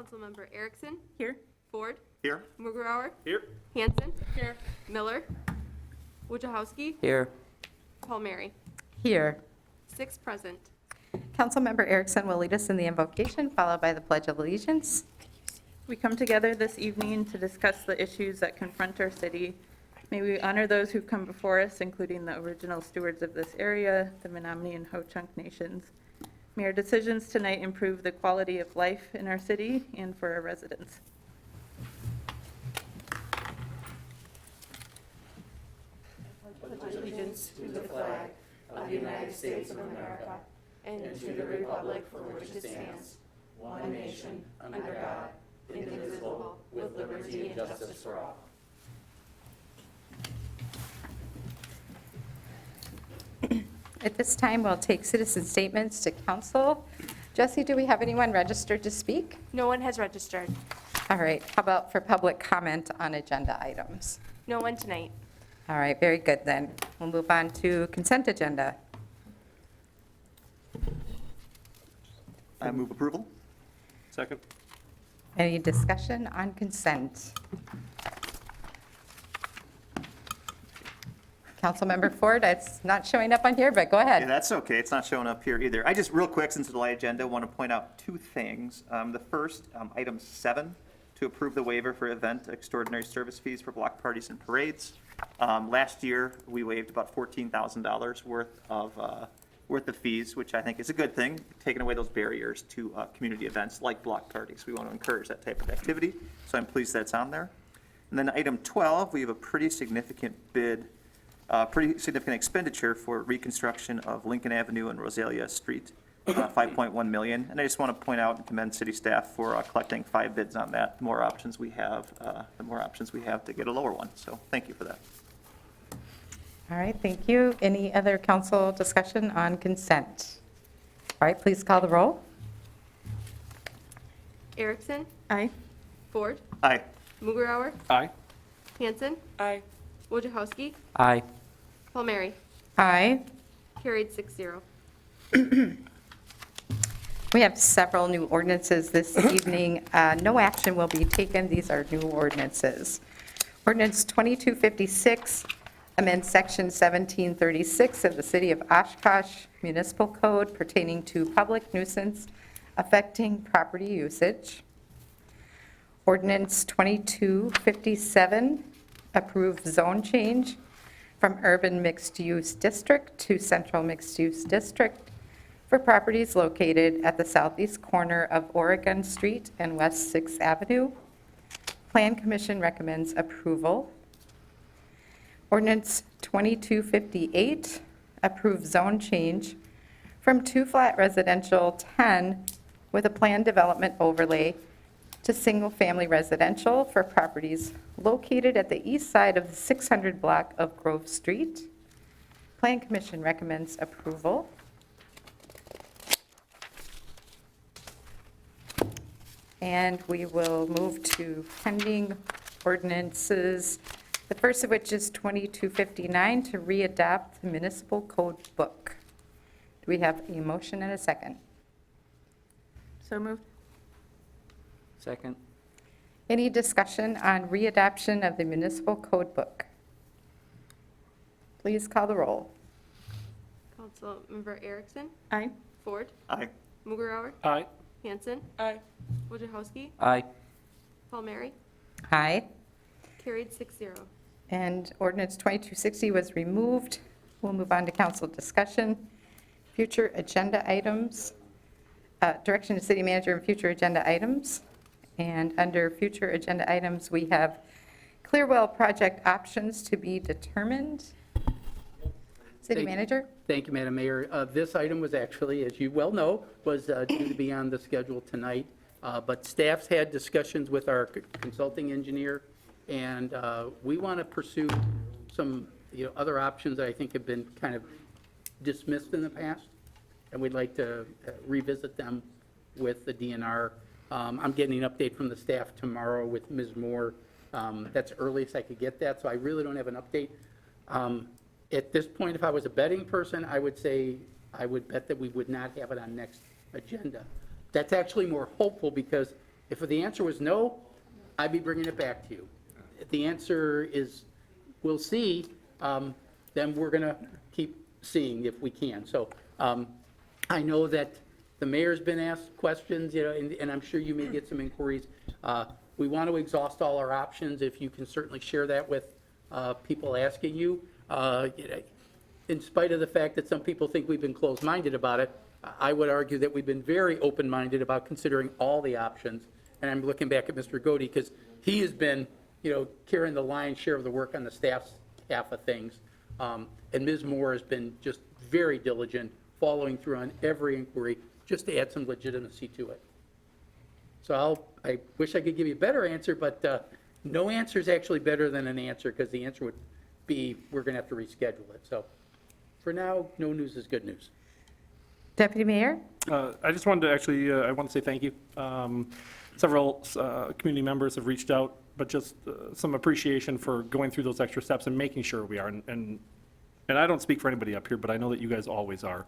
Councilmember Erickson, Here. Ford, Here. Mugrower, Here. Hanson, Here. Miller, Wojciechowski, Here. Palmieri. Here. 6 present. Councilmember Erickson will lead us in the invocation, followed by the Pledge of Allegiance. We come together this evening to discuss the issues that confront our city. May we honor those who come before us, including the original stewards of this area, the Menominee and Ho-Chunk nations. May our decisions tonight improve the quality of life in our city and for our residents. Allegiance to the flag of the United States of America and to the republic for which it stands, one nation, under God, indivisible, with liberty and justice for all. At this time, we'll take citizen statements to council. Jesse, do we have anyone registered to speak? No one has registered. All right, how about for public comment on agenda items? No one tonight. All right, very good then. We'll move on to consent agenda. I move approval. Second. Any discussion on consent? Councilmember Ford, it's not showing up on here, but go Yeah, ahead. that's okay. It's not showing up here either. I just, real quick, since it's a light agenda, want to point out 2 things. The first, item 7, to approve the waiver for event extraordinary service fees for block parties and parades. Last year, we waived about $14,000 worth of fees, which I think is a good thing, taking away those barriers to community events like block parties. We want to encourage that type of activity, so I'm pleased that's on there. And then item 12, we have a pretty significant expenditure for reconstruction of Lincoln Avenue and Rosalia Street, 5.1 million. And I just want to point out and commend city staff for collecting 5 bids on that. The more options we have, to get a lower one. So thank you for that. All right, thank you. Any other council discussion on consent? All right, please call the roll. Erickson, Aye. Ford, Aye. Mugrower, Aye. Hanson, Aye. Wojciechowski, Aye. Palmieri. Aye. Carried 6-0. We have several new ordinances this evening. No action will be taken. These are new ordinances. Ordinance 2256 amends Section 1736 of the City of Oshkosh Municipal Code pertaining to public nuisance affecting property usage. Ordinance 2257 approves zone change from urban mixed-use district to central mixed-use district for properties located at the southeast corner of Oregon Street and West 6th Avenue. Plan Commission recommends approval. Ordinance 2258 approves zone change from 2-flat residential 10 with a planned development overlay to single-family residential for properties located at the east side of the 600 block of Grove Street. Plan Commission recommends approval. And we will move to pending ordinances, the first of which is 2259 to readopt the municipal code book. Do we have a motion and a second? So moved. Second. Any discussion on readoption of the municipal code book? Please call the roll. Councilmember Erickson, Aye. Ford, Aye. Mugrower, Aye. Hanson, Aye. Wojciechowski, Aye. Palmieri. Aye. Carried 6-0. And ordinance 2260 was removed. We'll move on to council discussion. Future agenda items, direction to city manager and future agenda items. And under future agenda items, we have Clearwell project options to be determined. City manager? Thank you, Madam Mayor. This item was actually, as you well know, was due to be on the schedule tonight, but staff's had discussions with our consulting engineer, and we want to pursue some, other options that I think have been kind of dismissed in the past, and we'd like to revisit them with the DNR. I'm getting an update from the staff tomorrow with Ms. Moore. That's earliest I could get that, so I really don't have an update. At this point, if I was a betting person, I would say I would bet that we would not have it on next agenda. That's actually more hopeful because If the answer was no, I'd be bringing it back to you. If the answer is, we'll see, then we're going to keep seeing if we can. So I know that the mayor's been asked questions, and I'm sure you may get some inquiries. We want to exhaust all our options. If you can certainly share that with people asking you. In spite of the fact that some people think we've been closed-minded about it, I would argue that we've been very open-minded about considering all the options. And I'm looking back at Mr. Godey because he has been, carrying the lion's share of the work on the staff's half of things. And Ms. Moore has been just very diligent, following through on every inquiry, just to add some legitimacy to it. So I wish I could give you a better answer, but no answer is actually better than an answer, because the answer would be, we're going to have to reschedule it. So for now, no news is good news. Deputy Mayor? I just wanted to actually, I want to say thank you. Several community members have reached out, but just some appreciation for going through those extra steps and making sure we are. And I don't speak for anybody up here, but I know that you guys always are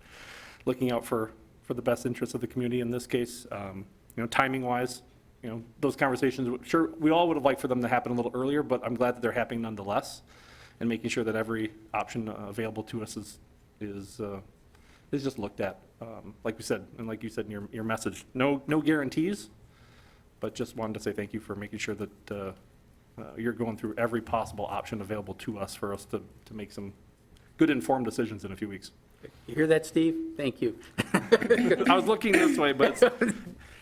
looking out for the best interests of the community in this case. Timing-wise, those conversations, sure, we all would have liked for them to happen a little earlier, but I'm glad that they're happening nonetheless, and making sure that every option available to us is just looked at. Like we said, and like you said in your message, no guarantees, but just wanted to say thank you for making sure that you're going through every possible option available to us for us to make some good informed decisions in a few weeks. You hear that, Steve? Thank you. I was looking this way, but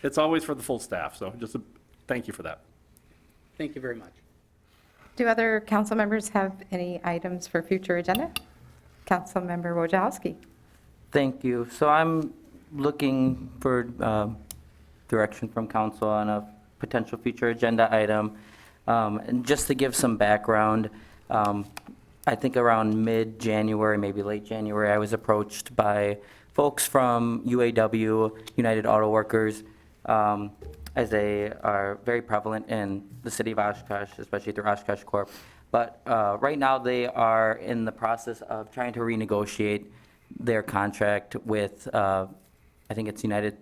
it's always for the full staff, so just thank you for that. Thank you very much. Do other council members have any items for future agenda? Councilmember Wojciechowski. Thank you. So I'm looking for direction from council on a potential future agenda item. And just to give some background, I think around mid-January, maybe late January, I was approached by folks from UAW, United Auto Workers, as they are very prevalent in the city of Oshkosh, especially through Oshkosh Corp. But right now they are in the process of trying to renegotiate their contract with, I think it's United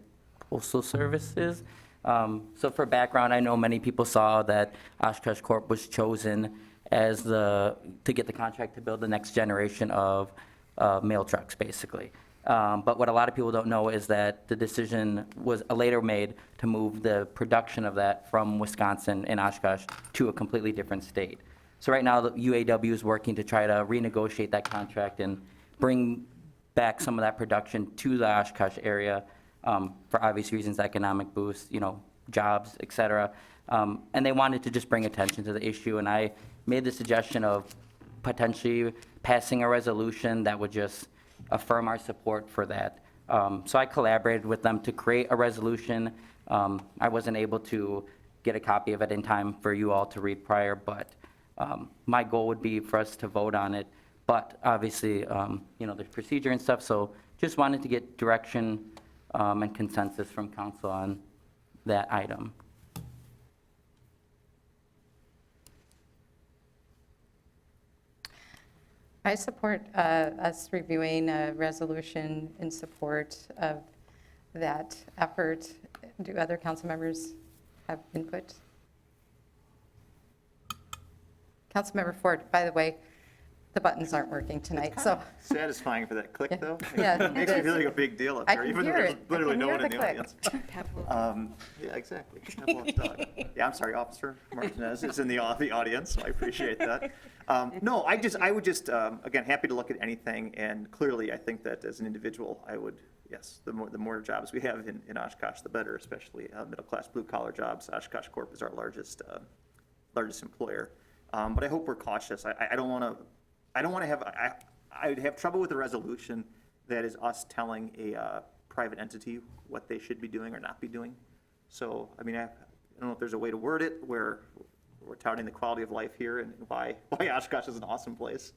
Postal Services. So for background, I know many people saw that Oshkosh Corp was chosen as to get the contract to build the next generation of mail trucks, basically. But what a lot of people don't know is that the decision was later made to move the production of that from Wisconsin and Oshkosh to a completely different state. So right now, the UAW is working to try to renegotiate that contract and bring back some of that production to the Oshkosh area for obvious reasons, economic boost, jobs, et cetera. And they wanted to just bring attention to the issue, and I made the suggestion of potentially passing a resolution that would just affirm our support for that. So I collaborated with them to create a resolution. I wasn't able to get a copy of it in time for you all to read prior, but my goal would be for us to vote on it. But obviously, there's procedure and stuff, so just wanted to get direction and consensus from council on that item. I support us reviewing a resolution in support of that effort. Do other council members have input? Councilmember Ford, by the way, the buttons aren't working tonight, so. Satisfying for that click, though. Yeah, It makes it me is. feel like a big deal up I there, can even though hear there's it. I literally can no hear one in the the click. audience. Yeah, exactly. Pavlov's dog. Yeah, I'm sorry, Officer Martinez is in the audience, so I appreciate that. No, I would just, again, happy to look at anything, and clearly, I think that as an individual, I would, yes, the more jobs we have in Oshkosh, the better, especially middle-class, blue-collar jobs. Oshkosh Corp is our largest employer. But I hope we're cautious. I don't want to have, I would have trouble with a resolution that is us telling a private entity what they should be doing or not be doing. So, I mean, I don't know if there's a way to word it where we're touting the quality of life here and why Oshkosh is an awesome place.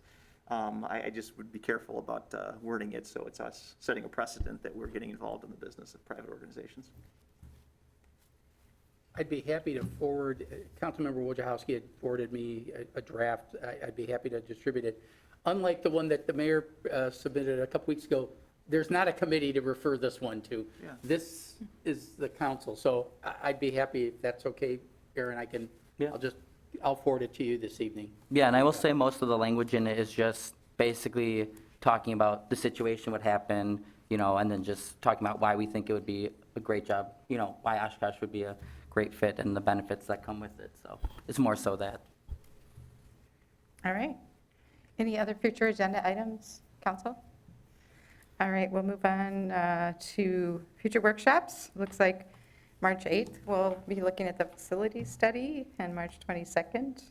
I just would be careful about wording it so it's us setting a precedent that we're getting involved in the business of private organizations. I'd be happy to forward, Councilmember Wojciechowski had forwarded me a draft. I'd be happy to distribute it. Unlike the one that the mayor submitted a couple weeks ago, there's not a committee to refer this one to. Yeah. This is the council, so I'd be happy if that's okay, Aaron, Yeah. I'll forward it to you this evening. Yeah, and I will say most of the language in it is just basically talking about the situation, what happened, and then just talking about why we think it would be a great job, why Oshkosh would be a great fit and the benefits that come with it. So it's more so that. All right. Any other future agenda items, council? All right, we'll move on to future workshops. Looks like March 8th, we'll be looking at the facility study, and March 22nd,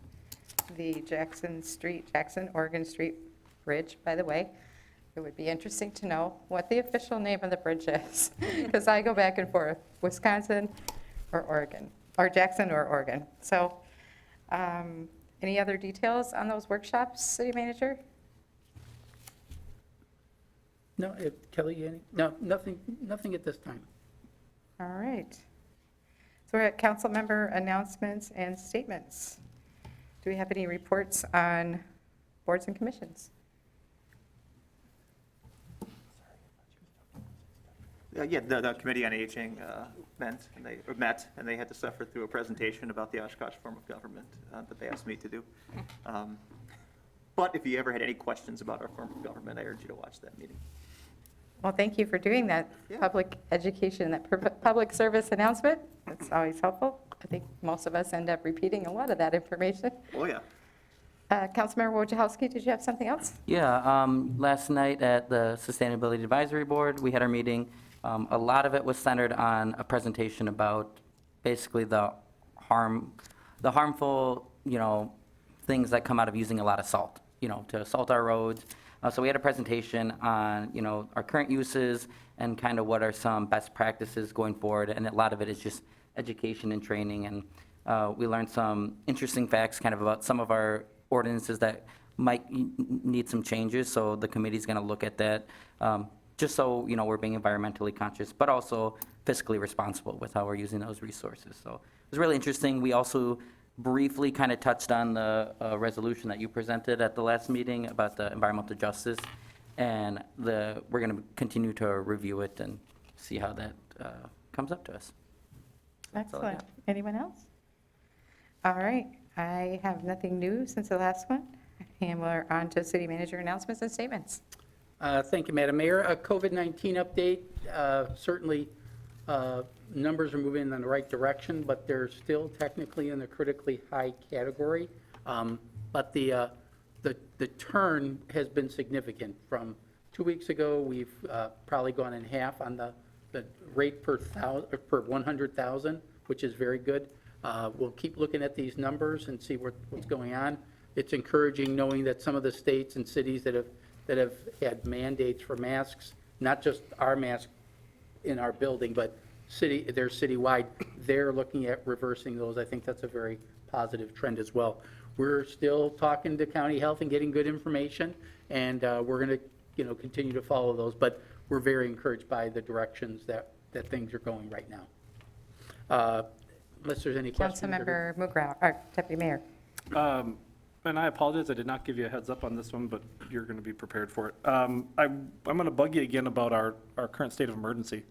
the Jackson, Oregon Street Bridge, by the way. It would be interesting to know what the official name of the bridge is, because I go back and forth, Wisconsin or Oregon, or Jackson or Oregon. So any other details on those workshops, city manager? No, Kelly, no, nothing at this time. All right. So we're at council member announcements and statements. Do we have any reports on boards and commissions? Yeah, the Committee on Aging met, and they had to suffer through a presentation about the Oshkosh form of government that they asked me to do. But if you ever had any questions about our form of government, I urge you to watch that meeting. Well, thank you for doing that Yeah. public education, that public service announcement. That's always helpful. I think most of us end up repeating a lot of that information. Oh, yeah. Councilmember Wojciechowski, did you have something else? Yeah, last night at the Sustainability Advisory Board, we had our meeting. A lot of it was centered on a presentation about basically the harmful, things that come out of using a lot of salt, to salt our roads. So we had a presentation on, our current uses and kind of what are some best practices going forward. And a lot of it is just education and training. And we learned some interesting facts kind of about some of our ordinances that might need some changes. So the committee's going to look at that, just so, we're being environmentally conscious, but also fiscally responsible with how we're using those resources. So it was really interesting. We also briefly kind of touched on the resolution that you presented at the last meeting about the environmental justice, and we're going to continue to review it and see how that comes up to us. That's all I Excellent. got. Anyone else? All right, I have nothing new since the last one, and we're on to city manager announcements and statements. Thank you, Madam Mayor. A COVID-19 update, certainly numbers are moving in the right direction, but they're still technically in the critically high category. But the turn has been significant. From 2 weeks ago, we've probably gone in half on the rate per 100,000, which is very good. We'll keep looking at these numbers and see what's going on. It's encouraging knowing that some of the states and cities that have had mandates for masks, not just our mask in our building, but they're citywide, they're looking at reversing those. I think that's a very positive trend as well. We're still talking to county health and getting good information, and we're going to continue to follow those, but we're very encouraged by the directions that things are going right now. Unless there's any questions. Councilmember Mugrao, or Deputy Mayor. And I apologize, I did not give you a heads up on this one, but you're going to be prepared for it. I'm going to bug you again about our current state of emergency.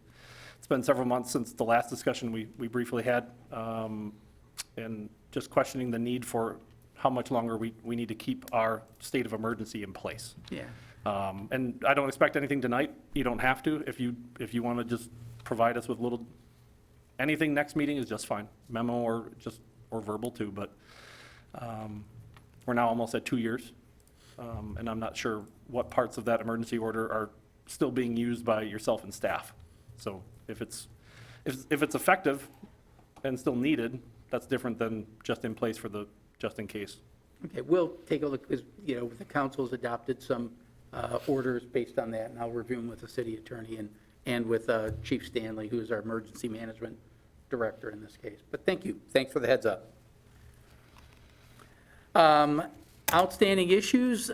It's been several months since the last discussion we briefly had, and just questioning the need for how much longer we need to keep our state of emergency in place. Yeah. And I don't expect anything tonight. You don't have to. If you want to just provide us with anything next meeting is just fine, memo or verbal too, but we're now almost at 2 years, and I'm not sure what parts of that emergency order are still being used by yourself and staff. So if it's effective and still needed, that's different than just in place for the just in case. Okay, we'll take a look, because, the council's adopted some orders based on that, and I'll review them with the city attorney and with Chief Stanley, who is our emergency management director in this case. But thank you. Thanks for the heads up. Outstanding issues,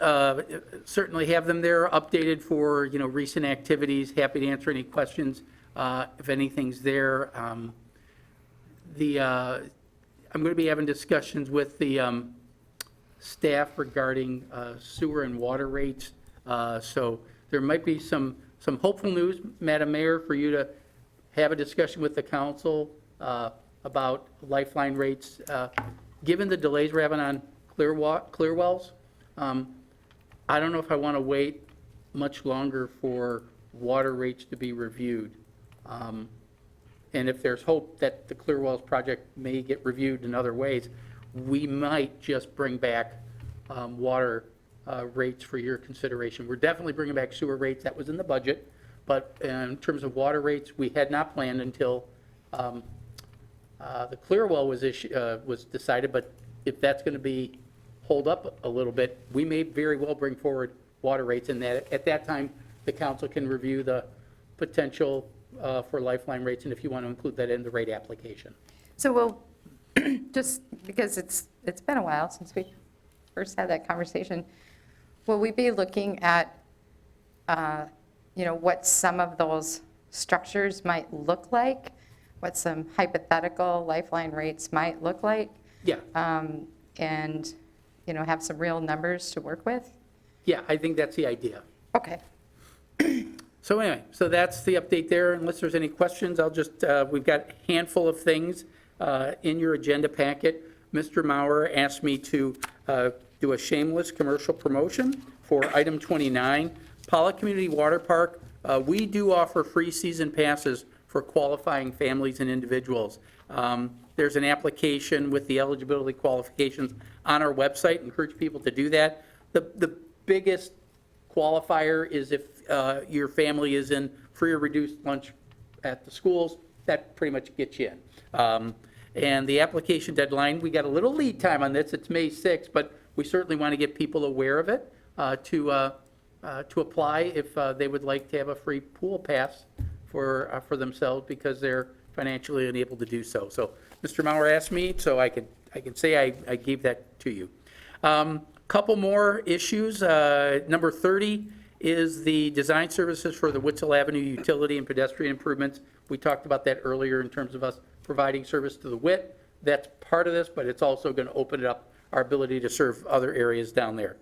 certainly have them there updated for, recent activities. Happy to answer any questions if anything's there. I'm going to be having discussions with the staff regarding sewer and water rates. So there might be some some hopeful news, Madam Mayor, for you to have a discussion with the council about lifeline rates. Given the delays we're having on clear wells, I don't know if I want to wait much longer for water rates to be reviewed. And if there's hope that the Clear Wells project may get reviewed in other ways, we might just bring back water rates for your consideration. We're definitely bringing back sewer rates, that was in the budget, but in terms of water rates, we had not planned until the Clear Well was decided, but if that's going to be hold up a little bit, we may very well bring forward water rates, and that at that time, the council can review the potential for lifeline rates, and if you want to include that in the rate application. So we'll, just because it's been a while since we first had that conversation, will we be looking at, what some of those structures might look like? What some hypothetical lifeline rates might look like? Yeah, And, have some real numbers to work with? yeah, I think that's the idea. Okay. So anyway, so that's the update there. Unless there's any questions, I'll just, we've got a handful of things in your agenda packet. Mr. Maurer asked me to do a shameless commercial promotion for item 29, Pollock Community Water Park. We do offer free season passes for qualifying families and individuals. There's an application with the eligibility qualifications on our website. Encourage people to do that. The biggest qualifier is if your family is in free or reduced lunch at the schools, that pretty much gets you in. And the application deadline, we got a little lead time on this, it's May 6th, but we certainly want to get people aware of it to apply if they would like to have a free pool pass for themselves because they're financially unable to do so. So Mr. Maurer asked me, so I can say I gave that to you. Couple more issues. Number 30 is the design services for the Witzel Avenue utility and pedestrian improvements. We talked about that earlier in terms of us providing service to the WIT. That's part of this, but it's also going to open up our ability to serve other areas down there.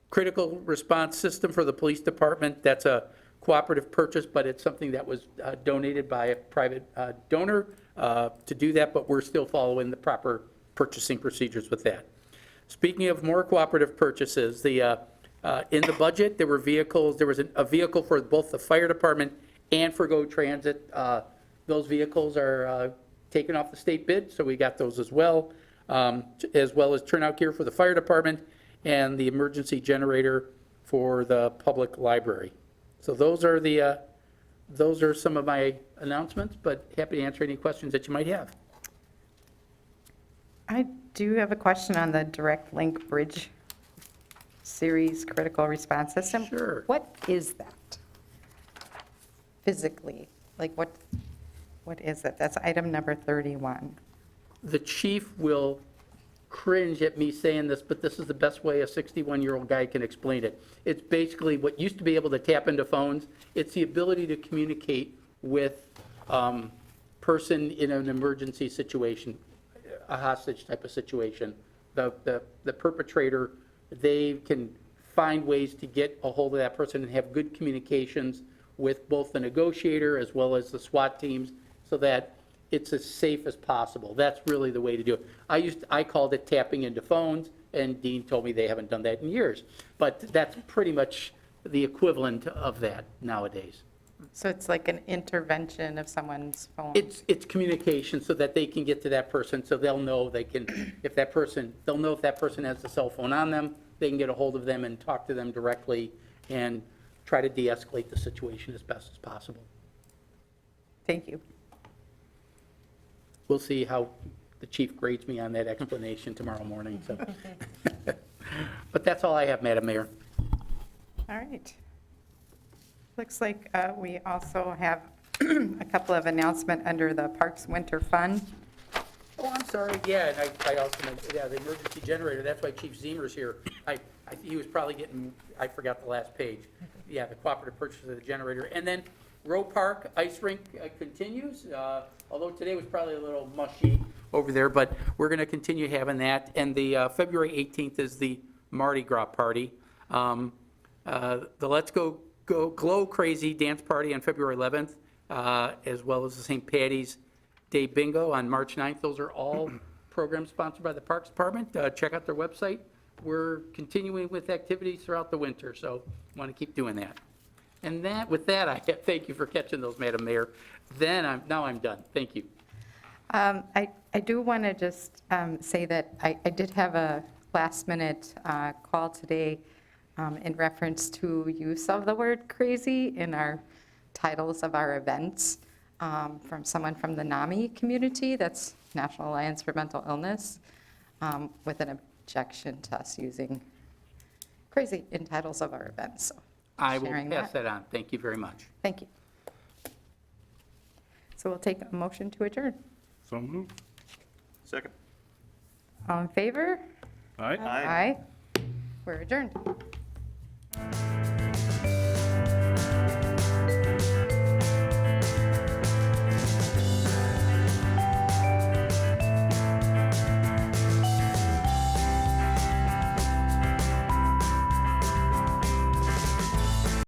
Critical response system for the police department, that's a cooperative purchase, but it's something that was donated by a private donor to do that, but we're still following the proper purchasing procedures with that. Speaking of more cooperative purchases, in the budget, there were vehicles, there was a vehicle for both the fire department and for Go Transit. Those vehicles are taken off the state bid, so we got those as well as turnout gear for the fire department and the emergency generator for the public library. So those are some of my announcements, but happy to answer any questions that you might have. I do have a question on the direct link bridge series critical response system. Sure. What is that physically? Like what is it? That's item number 31. The chief will cringe at me saying this, but this is the best way a 61-year-old guy can explain it. It's basically what used to be able to tap into phones. It's the ability to communicate with person in an emergency situation, a hostage type of situation. The perpetrator, they can find ways to get a hold of that person and have good communications with both the negotiator as well as the SWAT teams so that it's as safe as possible. That's really the way to do it. I called it tapping into phones, and Dean told me they haven't done that in years. But that's pretty much the equivalent of that nowadays. So it's like an intervention of someone's phone. It's communication so that they can get to that person, so they'll know they'll know if that person has the cell phone on them, they can get a hold of them and talk to them directly and try to de-escalate the situation as best as possible. Thank you. We'll see how the chief grades me on that explanation tomorrow morning, so. But that's all I have, Madam Mayor. All right. Looks like we also have a couple of announcements under the Parks Winter Fund. Oh, I'm sorry, yeah, and I also mentioned, yeah, the emergency generator, that's why Chief Zemer's here. He was probably getting, I forgot the last page. Yeah, the cooperative purchase of the generator. And then Roe Park Ice Rink continues, although today was probably a little mushy over there, but we're going to continue having that. And the February 18th is the Mardi Gras party. the Let's Go Glow Crazy Dance Party on February 11th, as well as the St. Patty's Day Bingo on March 9th. Those are all programs sponsored by the Parks Department. Check out their website. We're continuing with activities throughout the winter, so want to keep doing that. And with that, I thank you for catching those, Madam Mayor. Now I'm done. Thank you. I do want to just say that I did have a last-minute call today in reference to use of the word crazy in our titles of our events from someone from the NAMI community, that's National Alliance for Mental Illness, with an objection to us using crazy in titles of our events. So I will sharing pass that on. Thank you very much. Thank you. So we'll take a motion to adjourn. So moved. Second. All in favor? All right. Aye. We're adjourned.